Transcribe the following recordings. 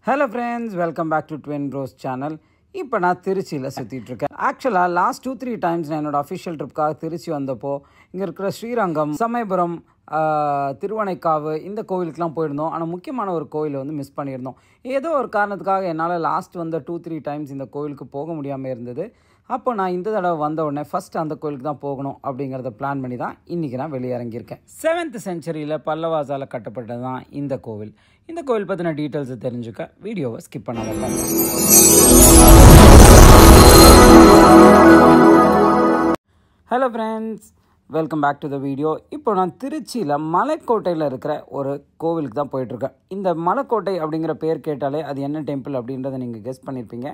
Hello friends, welcome back to Twin Bros channel. இப்போ நான் திருச்சியில் சுற்றிட்டு இருக்கேன். ஆக்சுவலாக லாஸ்ட் 2-3 டைம்ஸ் நான் என்னோட அஃபிஷியல் ட்ரிப்காக திருச்சி வந்தப்போ இங்கே இருக்கிற ஸ்ரீரங்கம், சமயபுரம், திருவனைக்காவு இந்த கோவிலுக்கெலாம் போயிருந்தோம். ஆனால் முக்கியமான ஒரு கோவிலை வந்து மிஸ் பண்ணியிருந்தோம். ஏதோ ஒரு காரணத்துக்காக என்னால் லாஸ்ட் வந்த 2-3 டைம்ஸ் இந்த கோவிலுக்கு போக முடியாமல் இருந்தது. அப்போ நான் இந்த தடவை வந்த உடனே ஃபஸ்ட்டு அந்த கோயிலுக்கு தான் போகணும் அப்படிங்கிறத பிளான் பண்ணி தான் இன்றைக்கி நான் வெளியிறங்கியிருக்கேன். 7th செஞ்சுரியில் பல்லவாசால் கட்டப்பட்டது தான் இந்த கோவில். இந்த கோவில் பற்றின டீட்டெயில்ஸை தெரிஞ்சுக்க வீடியோவை ஸ்கிப் பண்ணாமல் பாருங்க. Hello friends, welcome back to the video. இப்போ நான் திருச்சியில் மலைக்கோட்டையில் இருக்கிற ஒரு கோவிலுக்கு தான் போயிட்டுருக்கேன். இந்த மலைக்கோட்டை அப்படிங்கிற பேர் கேட்டாலே அது என்ன டெம்பிள் அப்படின்றத நீங்கள் கெஸ் பண்ணியிருப்பீங்க.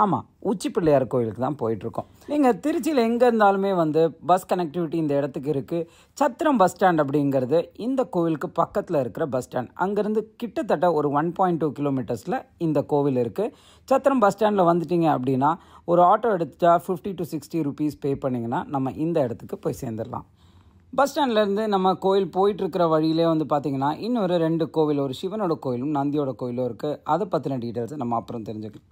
ஆமாம், உச்சி பிள்ளையார் கோவிலுக்கு தான் போயிட்டுருக்கோம். நீங்கள் திருச்சியில் எங்கே இருந்தாலுமே வந்து பஸ் கனெக்டிவிட்டி இந்த இடத்துக்கு இருக்குது. சத்திரம் பஸ் ஸ்டாண்ட் அப்படிங்கிறது இந்த கோவிலுக்கு பக்கத்தில் இருக்கிற பஸ் ஸ்டாண்ட். அங்கேருந்து கிட்டத்தட்ட ஒரு 1.2 கிலோமீட்டர்ஸில் இந்த கோவில் இருக்குது. சத்திரம் பஸ் ஸ்டாண்டில் வந்துட்டீங்க அப்படின்னா ஒரு ஆட்டோ எடுத்துட்டா 50 to 60 rupees பே பண்ணிங்கன்னா நம்ம இந்த இடத்துக்கு போய் சேர்ந்துடலாம். பஸ் ஸ்டாண்ட்லேருந்து நம்ம கோயில் போயிட்டுருக்கிற வழியிலே வந்து பார்த்திங்கன்னா இன்னொரு 2 கோவில், ஒரு சிவனோட கோயிலும் நந்தியோட கோயிலும் இருக்குது. அதை பற்றின டீட்டெயில்ஸை நம்ம அப்புறம் தெரிஞ்சுக்கலாம்.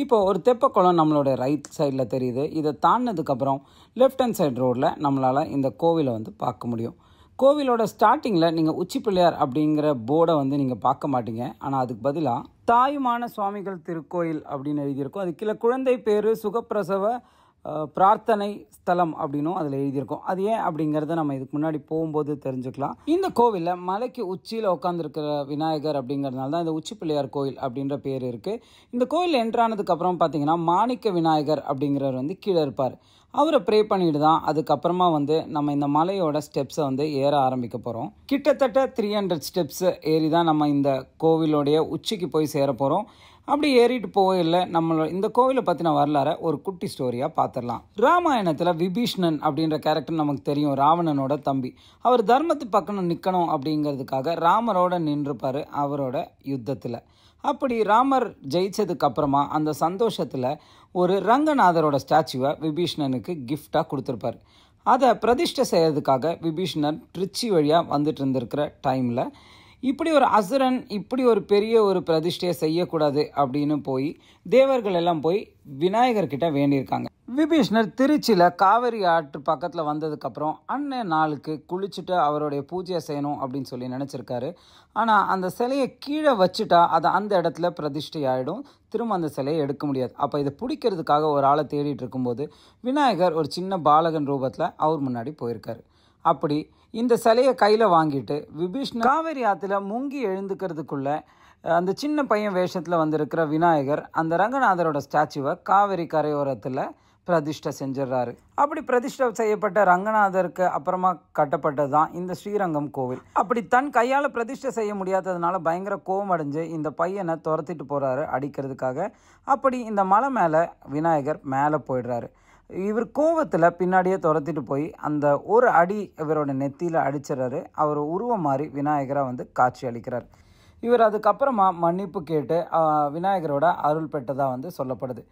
இப்போது ஒரு தெப்பக்குளம் நம்மளோட ரைட் சைடில் தெரியுது. இதை தாண்டினதுக்கப்புறம் லெஃப்ட் ஹேண்ட் சைடு ரோடில் நம்மளால் இந்த கோவிலை வந்து பார்க்க முடியும். கோவிலோட ஸ்டார்டிங்கில் நீங்கள் உச்சி பிள்ளையார் அப்படிங்கிற போர்டை வந்து நீங்கள் பார்க்க மாட்டீங்க. ஆனால் அதுக்கு பதிலாக தாயுமான சுவாமிகள் திருக்கோயில் அப்படின்னு எழுதியிருக்கும். அது கீழே குழந்தை பேர் சுகப்பிரசவ பிரார்த்தனை ஸ்தலம் அப்படின்னும் அதில் எழுதியிருக்கும். அது ஏன் அப்படிங்கிறத நம்ம இதுக்கு முன்னாடி போகும்போது தெரிஞ்சுக்கலாம். இந்த கோவிலில் மலைக்கு உச்சியில் உட்காந்துருக்கிற விநாயகர் அப்படிங்கிறதுனால தான் இந்த உச்சி பிள்ளையார் கோயில் அப்படின்ற பேர் இருக்குது. இந்த கோயில் என்ட்ரானதுக்கப்புறம் பார்த்தீங்கன்னா மாணிக்க விநாயகர் அப்படிங்கிறவர் வந்து கீழே இருப்பார். அவரை ப்ரே பண்ணிட்டு தான் அதுக்கப்புறமா வந்து நம்ம இந்த மலையோட ஸ்டெப்ஸை வந்து ஏற ஆரம்பிக்க போகிறோம். கிட்டத்தட்ட 300 ஸ்டெப்ஸ் ஏறி தான் நம்ம இந்த கோவிலோடைய உச்சிக்கு போய் சேர போகிறோம். அப்படி ஏறிட்டு போகல நம்மளோட இந்த கோவிலை பற்றின வரலாறை ஒரு குட்டி ஸ்டோரியாக பார்த்துடலாம். ராமாயணத்தில் விபீஷ்ணன் அப்படின்ற கேரக்டர் நமக்கு தெரியும், ராவணனோட தம்பி. அவர் தர்மத்து பக்கம் நிற்கணும் அப்படிங்கிறதுக்காக ராமரோட நின்றுப்பார் அவரோட யுத்தத்தில். அப்படி ராமர் ஜெயிச்சதுக்கு அப்புறமா அந்த சந்தோஷத்தில் ஒரு ரங்கநாதரோட ஸ்டாச்சுவை விபீஷ்ணனுக்கு கிஃப்டாக கொடுத்துருப்பார். அதை பிரதிஷ்டை செய்யறதுக்காக விபீஷ்ணன் திருச்சி வழியாக வந்துட்டு இருந்திருக்கிற டைமில் இப்படி ஒரு அசுரன் இப்படி ஒரு பெரிய ஒரு பிரதிஷ்டையை செய்யக்கூடாது அப்படின்னு போய் தேவர்கள் எல்லாம் போய் விநாயகர்கிட்ட வேண்டியிருக்காங்க. விபீஷ்ணர் திருச்சியில் காவிரி ஆற்று பக்கத்தில் வந்ததுக்கப்புறம் அன்னைய நாளுக்கு குளிச்சுட்டு அவருடைய பூஜையை செய்யணும் அப்படின்னு சொல்லி நினச்சிருக்காரு. ஆனால் அந்த சிலையை கீழே வச்சுட்டா அதை அந்த இடத்துல பிரதிஷ்டை ஆகிடும், திரும்ப அந்த சிலையை எடுக்க முடியாது. அப்போ இதை பிடிக்கிறதுக்காக ஒரு ஆளை தேடிட்டு இருக்கும்போது விநாயகர் ஒரு சின்ன பாலகன் ரூபத்தில் அவர் முன்னாடி போயிருக்காரு. அப்படி இந்த சிலையை கையில் வாங்கிட்டு விபீஷ்ணர் காவேரி ஆற்றுல முங்கி எழுந்துக்கிறதுக்குள்ள அந்த சின்ன பையன் வேஷத்தில் வந்திருக்கிற விநாயகர் அந்த ரங்கநாதரோட ஸ்டாச்சுவை காவேரி கரையோரத்தில் பிரதிஷ்டை செஞ்சிடறாரு. அப்படி பிரதிஷ்டை செய்யப்பட்ட ரங்கநாதருக்கு அப்புறமா கட்டப்பட்டது தான் இந்த ஸ்ரீரங்கம் கோவில். அப்படி தன் கையால் பிரதிஷ்டை செய்ய முடியாததுனால பயங்கர கோபம் அடைஞ்சு இந்த பையனை துரத்திட்டு போகிறாரு அடிக்கிறதுக்காக. அப்படி இந்த மலை மேலே விநாயகர் மேலே போயிடுறாரு. இவர் கோவத்தில் பின்னாடியே துரத்திட்டு போய் அந்த ஒரு அடி இவரோட நெத்தியில் அடிச்சிடறாரு. அவர் உருவம் மாறி விநாயகராக வந்து காட்சி அளிக்கிறார். இவர் அதுக்கப்புறமா மன்னிப்பு கேட்டு விநாயகரோட அருள் பெற்றதாக வந்து சொல்லப்படுது.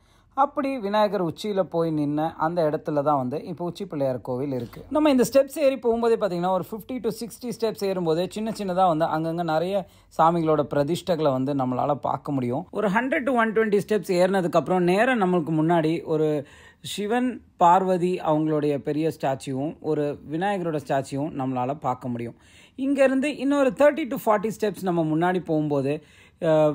அப்படி விநாயகர் உச்சியில் போய் நின்று அந்த இடத்துல தான் வந்து இப்போ உச்சி பிள்ளையார் கோவில் இருக்குது. நம்ம இந்த ஸ்டெப்ஸ் ஏறி போகும்போதே பார்த்திங்கன்னா ஒரு 50 to 60 ஸ்டெப்ஸ் ஏறும்போது சின்ன சின்னதாக வந்து அங்கங்கே நிறைய சாமிகளோட பிரதிஷ்டைகளை வந்து நம்மளால் பார்க்க முடியும். ஒரு 100 to 120 ஸ்டெப்ஸ் ஏறினதுக்கப்புறம் நேராக நம்மளுக்கு முன்னாடி ஒரு சிவன் பார்வதி அவங்களுடைய பெரிய ஸ்டாச்சுவும் ஒரு விநாயகரோட ஸ்டாச்சுவும் நம்மளால் பார்க்க முடியும். இங்கேருந்து இன்னொரு 30 to 40 ஸ்டெப்ஸ் நம்ம முன்னாடி போகும்போது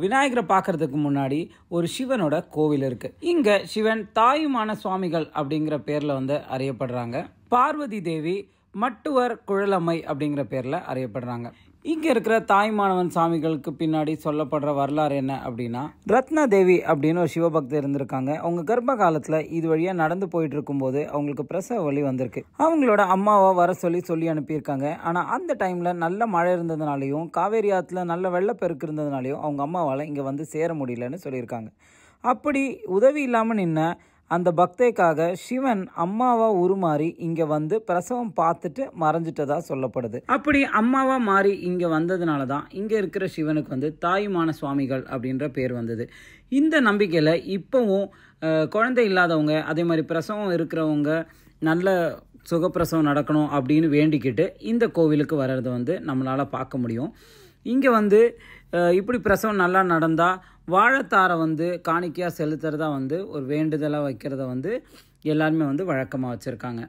விநாயகரை பார்க்கறதுக்கு முன்னாடி ஒரு சிவனோட கோவில் இருக்குது. இங்கே சிவன் தாயுமான சுவாமிகள் அப்படிங்கிற பேரில் வந்து அறியப்படுறாங்க. பார்வதி தேவி மட்டுவர் குழலம்மை அப்படிங்கிற பேரில் அறியப்படுறாங்க. இங்கே இருக்கிற தாய்மானவன் சாமிகளுக்கு பின்னாடி சொல்லப்படுற வரலாறு என்ன அப்படின்னா, ரத்னா தேவி அப்படின்னு ஒரு சிவபக்தி இருந்திருக்காங்க. அவங்க கர்ப்ப காலத்தில் இது வழியாக நடந்து போயிட்டு இருக்கும்போது அவங்களுக்கு பிரசவ வலி வந்திருக்கு. அவங்களோட அம்மாவை வர சொல்லி அனுப்பியிருக்காங்க. ஆனால் அந்த டைமில் நல்ல மழை இருந்ததுனாலையும் காவேரி ஆற்றுல நல்ல வெள்ளப்பெருக்கு இருந்ததுனாலையும் அவங்க அம்மாவால் இங்கே வந்து சேர முடியலன்னு சொல்லியிருக்காங்க. அப்படி உதவி இல்லாமல் நின்ன அந்த பக்தைக்காக சிவன் அம்மாவா உருமாறி இங்கே வந்து பிரசவம் பார்த்துட்டு மறைஞ்சிட்டதாக சொல்லப்படுது. அப்படி அம்மாவா மாறி இங்கே வந்ததுனால தான் இங்கே இருக்கிற சிவனுக்கு வந்து தாயுமான சுவாமிகள் அப்படின்ற பேர் வந்தது. இந்த நம்பிக்கையில் இப்போவும் குழந்தை இல்லாதவங்க அதே மாதிரி பிரசவம் இருக்கிறவங்க நல்ல சுகப்பிரசவம் நடக்கணும் அப்படின்னு வேண்டிக்கிட்டு இந்த கோவிலுக்கு வர்றதை வந்து நம்மளால் பார்க்க முடியும். இங்கே வந்து இப்படி பிரசவம் நல்லா நடந்தால் வாழைத்தாரை வந்து காணிக்கையாக செலுத்துறதா வந்து ஒரு வேண்டுதலாக வைக்கிறத வந்து எல்லாருமே வந்து வழக்கமாக வச்சுருக்காங்க.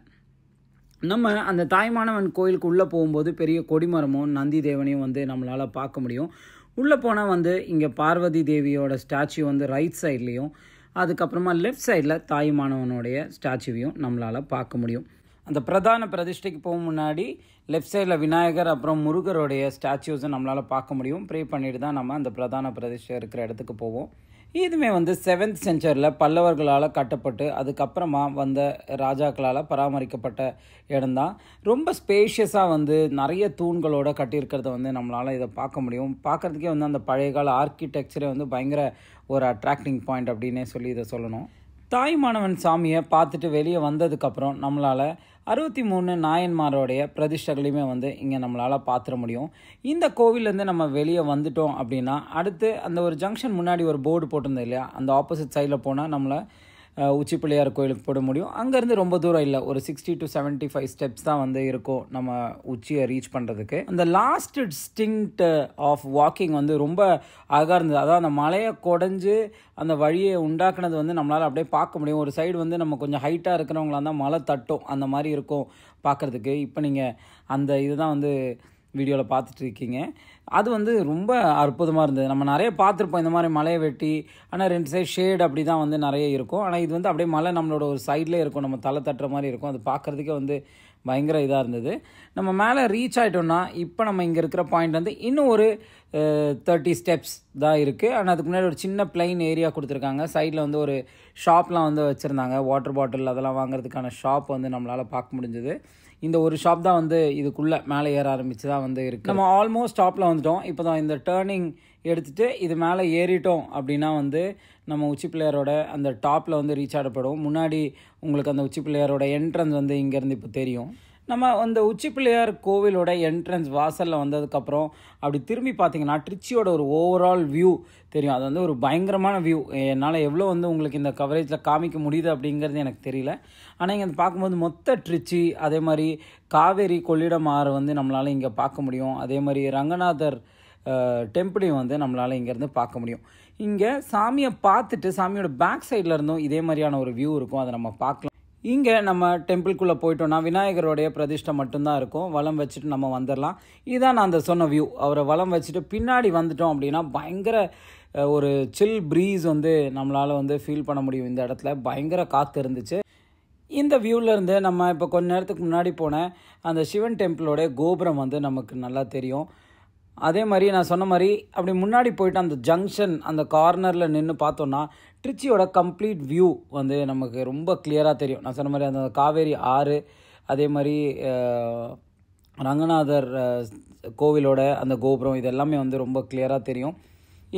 நம்ம அந்த தாய்மானவன் கோயிலுக்கு உள்ளே போகும்போது பெரிய கொடிமரமும் நந்தி தேவனையும் வந்து நம்மளால் பார்க்க முடியும். உள்ளே போனால் வந்து இங்கே பார்வதி தேவியோட ஸ்டாச்சு வந்து ரைட் சைட்லேயும், அதுக்கப்புறமா லெஃப்ட் சைடில் தாய்மானவனுடைய ஸ்டாச்சுவையும் நம்மளால் பார்க்க முடியும். அந்த பிரதான பிரதிஷ்டைக்கு போக முன்னாடி லெஃப்ட் சைடில் விநாயகர் அப்புறம் முருகருடைய ஸ்டாச்சுஸை நம்மளால் பார்க்க முடியும். ப்ரே பண்ணிட்டு தான் நம்ம அந்த பிரதான பிரதிஷ்டை இருக்கிற இடத்துக்கு போவோம். இதுவுமே வந்து 7th செஞ்சுரியில் பல்லவர்களால் கட்டப்பட்டு அதுக்கப்புறமா வந்த ராஜாக்களால் பராமரிக்கப்பட்ட இடம்தான். ரொம்ப ஸ்பேஷியஸாக வந்து நிறைய தூண்களோடு கட்டியிருக்கிறத வந்து நம்மளால் இதை பார்க்க முடியும். பார்க்குறதுக்கே வந்து அந்த பழைய கால ஆர்கிடெக்சரே வந்து பயங்கர ஒரு அட்ராக்டிங் பாயிண்ட் அப்படின்னே சொல்லி இதை சொல்லணும். தாய்மானவன் சாமியை பார்த்துட்டு வெளியே வந்ததுக்கப்புறம் நம்மளால் 63 நாயன்மாரோடைய பிரதிஷ்டைகளையுமே வந்து இங்கே நம்மளால் பார்த்துட முடியும். இந்த கோவிலேருந்து நம்ம வெளியே வந்துட்டோம் அப்படின்னா அடுத்து அந்த ஒரு ஜங்ஷன் முன்னாடி ஒரு போர்டு போட்டிருந்தது இல்லையா, அந்த ஆப்போசிட் சைடில் போனால் நம்மளை உச்சி பிள்ளையார் கோயிலுக்கு போட முடியும். அங்கேருந்து ரொம்ப தூரம் இல்லை, ஒரு 60 to 75 ஸ்டெப்ஸ் தான் வந்து இருக்கும் நம்ம உச்சியை ரீச் பண்ணுறதுக்கு. அந்த லாஸ்ட் டிஸ்டிங்க்ட் ஆஃப் வாக்கிங் வந்து ரொம்ப அழகாக இருந்தது. அதாவது அந்த மலையை குடஞ்சி அந்த வழியை உண்டாக்குனது வந்து நம்மளால் அப்படியே பார்க்க முடியும். ஒரு சைடு வந்து நம்ம கொஞ்சம் ஹைட்டாக இருக்கிறவங்களா இருந்தால் மலை தட்டும், அந்த மாதிரி இருக்கும் பார்க்குறதுக்கு. இப்போ நீங்கள் அந்த இதுதான் வந்து வீடியோவில் பார்த்துட்டு இருக்கீங்க. அது வந்து ரொம்ப அற்புதமாக இருந்தது. நம்ம நிறைய பார்த்துருப்போம் இந்த மாதிரி மலையை வெட்டி, ஆனால் 2 சைடு ஷேட் அப்படி தான் வந்து நிறைய இருக்கும். ஆனால் இது வந்து அப்படியே மலை நம்மளோட ஒரு சைட்லேயே இருக்கும், நம்ம தலை தட்டுற மாதிரி இருக்கும். அது பார்க்குறதுக்கே வந்து பயங்கர இதாக இருந்தது. நம்ம மேலே ரீச் ஆகிட்டோம்னா இப்போ நம்ம இங்கே இருக்கிற பாயிண்ட் வந்து இன்னும் ஒரு 30 ஸ்டெப்ஸ் தான் இருக்குது. ஆனால் அதுக்கு முன்னாடி ஒரு சின்ன பிளைன் ஏரியா கொடுத்துருக்காங்க. சைடில் வந்து ஒரு ஷாப்லாம் வந்து வச்சுருந்தாங்க, வாட்டர் பாட்டில் அதெல்லாம் வாங்குறதுக்கான ஷாப் வந்து நம்மளால் பார்க்க முடிஞ்சது. இந்த ஒரு ஷாப் தான் வந்து இதுக்குள்ளே மேலே ஏற ஆரம்பித்து தான் வந்து இருக்குது. நம்ம ஆல்மோஸ்ட் டாப்பில் வந்துட்டோம். இப்போ தான் இந்த டேர்னிங் எடுத்துகிட்டு இது மேலே ஏறிட்டோம் அப்படின்னா வந்து நம்ம உச்சி பிள்ளையாரோட அந்த டாப்பில் வந்து ரீச் ஆகப்படும். முன்னாடி உங்களுக்கு அந்த உச்சி பிள்ளையாரோட என்ட்ரன்ஸ் வந்து இங்கேருந்து இப்போ தெரியும். நம்ம அந்த உச்சி பிள்ளையார் கோவிலோட என்ட்ரன்ஸ் வாசலில் வந்ததுக்கப்புறம் அப்படி திரும்பி பார்த்தீங்கன்னா ட்ரிச்சியோட ஒரு ஓவரால் வியூ தெரியும். அது வந்து ஒரு பயங்கரமான வியூ. என்னால் எவ்வளோ வந்து உங்களுக்கு இந்த கவரேஜில் காமிக்க முடியுது அப்படிங்கிறது எனக்கு தெரியல. ஆனால் இங்கே பார்க்கும்போது மொத்த ட்ரிச்சி, அதே மாதிரி காவேரி கொள்ளிடம் ஆறு வந்து நம்மளால் இங்கே பார்க்க முடியும். அதே மாதிரி ரங்கநாதர் டெம்பிளையும் வந்து நம்மளால் இங்கேருந்து பார்க்க முடியும். இங்கே சாமியை பார்த்துட்டு சாமியோட பேக் சைடில் இருந்தும் இதே மாதிரியான ஒரு வியூ இருக்கும், அதை நம்ம பார்க்கலாம். இங்கே நம்ம டெம்பிள்குள்ளே போயிட்டோம்னா விநாயகருடைய பிரதிஷ்டை மட்டும்தான் இருக்கும். வலம் வச்சுட்டு நம்ம வந்துடலாம். இதுதான் நான் அந்த சொன்ன வியூ. அவரை வலம் வச்சுட்டு பின்னாடி வந்துட்டோம் அப்படின்னா பயங்கர ஒரு சில் ப்ரீஸ் வந்து நம்மளால் வந்து ஃபீல் பண்ண முடியும். இந்த இடத்துல பயங்கர காற்று இருந்துச்சு. இந்த வியூவிலேருந்து நம்ம இப்போ கொஞ்ச நேரத்துக்கு முன்னாடி போன அந்த சிவன் டெம்பிளோட கோபுரம் வந்து நமக்கு நல்லா தெரியும். அதே மாதிரி நான் சொன்ன மாதிரி அப்படி முன்னாடி போயிட்டு அந்த ஜங்ஷன் அந்த கார்னரில் நின்று பார்த்தோன்னா ட்ரிச்சியோட கம்ப்ளீட் வியூ வந்து நமக்கு ரொம்ப கிளியராக தெரியும். நான் சொன்ன மாதிரி அந்த காவேரி ஆறு, அதே மாதிரி ரங்கநாதர் கோவிலோட அந்த கோபுரம், இது எல்லாமே வந்து ரொம்ப கிளியராக தெரியும்.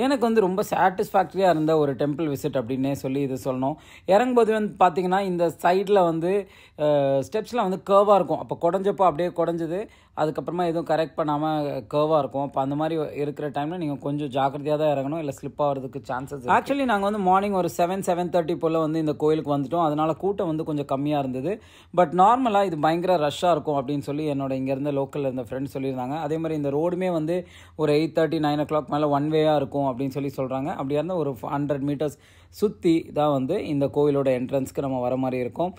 எனக்கு வந்து ரொம்ப சாட்டிஸ்ஃபேக்டரியாக இருந்த ஒரு டெம்பிள் விசிட் அப்படின்னே சொல்லி இது சொல்லணும். இறங்கும்போது வந்து பார்த்திங்கன்னா இந்த சைடில் வந்து ஸ்டெப்ஸ்லாம் வந்து கர்வாக இருக்கும். அப்போ குடஞ்சப்போ அப்படியே குடஞ்சது, அதுக்கப்புறமா எதுவும் கரெக்ட் பண்ணாமல் கர்வாக இருக்கும். அப்போ அந்த மாதிரி இருக்கிற டைமில் நீங்கள் கொஞ்சம் ஜாக்கிரதையாக தான் இறங்கணும், இல்லை ஸ்லிப் ஆகிறதுக்கு சான்சஸ். ஆக்சுவலி நாங்கள் வந்து மார்னிங் ஒரு 7-7:30 போல் வந்து இந்த கோயிலுக்கு வந்துட்டோம். அதனால் கூட்டம் வந்து கொஞ்சம் கம்மியாக இருந்தது. பட் நார்மலாக இது பயங்கர ரஷ்ஷாக இருக்கும் அப்படின்னு சொல்லி என்னோட இங்கேருந்து லோக்கலில் இருந்த ஃப்ரெண்ட்ஸ் சொல்லியிருந்தாங்க. அதே மாதிரி இந்த ரோடுமே வந்து ஒரு 8:30-9 o'clock மேலே ஒன் வேயாக இருக்கும் அப்படின்னு சொல்லி சொல்கிறாங்க. அப்படி இருந்தால் ஒரு 100 meters சுற்றி தான் வந்து இந்த கோவிலோட என்ட்ரன்ஸ்க்கு நம்ம வர மாதிரி இருக்கும்.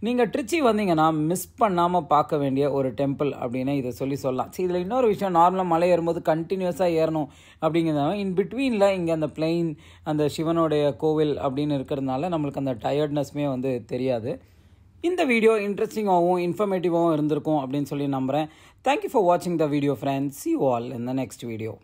நீங்கள் ட்ரிச்சி வந்தீங்கன்னா மிஸ் பண்ணாமல் பார்க்க வேண்டிய ஒரு டெம்பிள் அப்படின்னு இதை சொல்லலாம். சரி, இதில் இன்னொரு விஷயம், நார்மலாக மலை ஏறும்போது கண்டினியூஸாக ஏறணும் அப்படிங்கிறதால இன் பிட்வீனில் இங்கே அந்த பிளெயின் அந்த சிவனுடைய கோவில் அப்படின்னு இருக்கிறதுனால நம்மளுக்கு அந்த டயர்ட்னஸ்மே வந்து தெரியாது. இந்த வீடியோ இன்ட்ரெஸ்டிங்காகவும் இன்ஃபர்மேட்டிவாகவும் இருந்திருக்கும் அப்படின்னு சொல்லி நம்புகிறேன். தேங்க்யூ ஃபார் வாட்சிங் the video friends. See you all in the next video.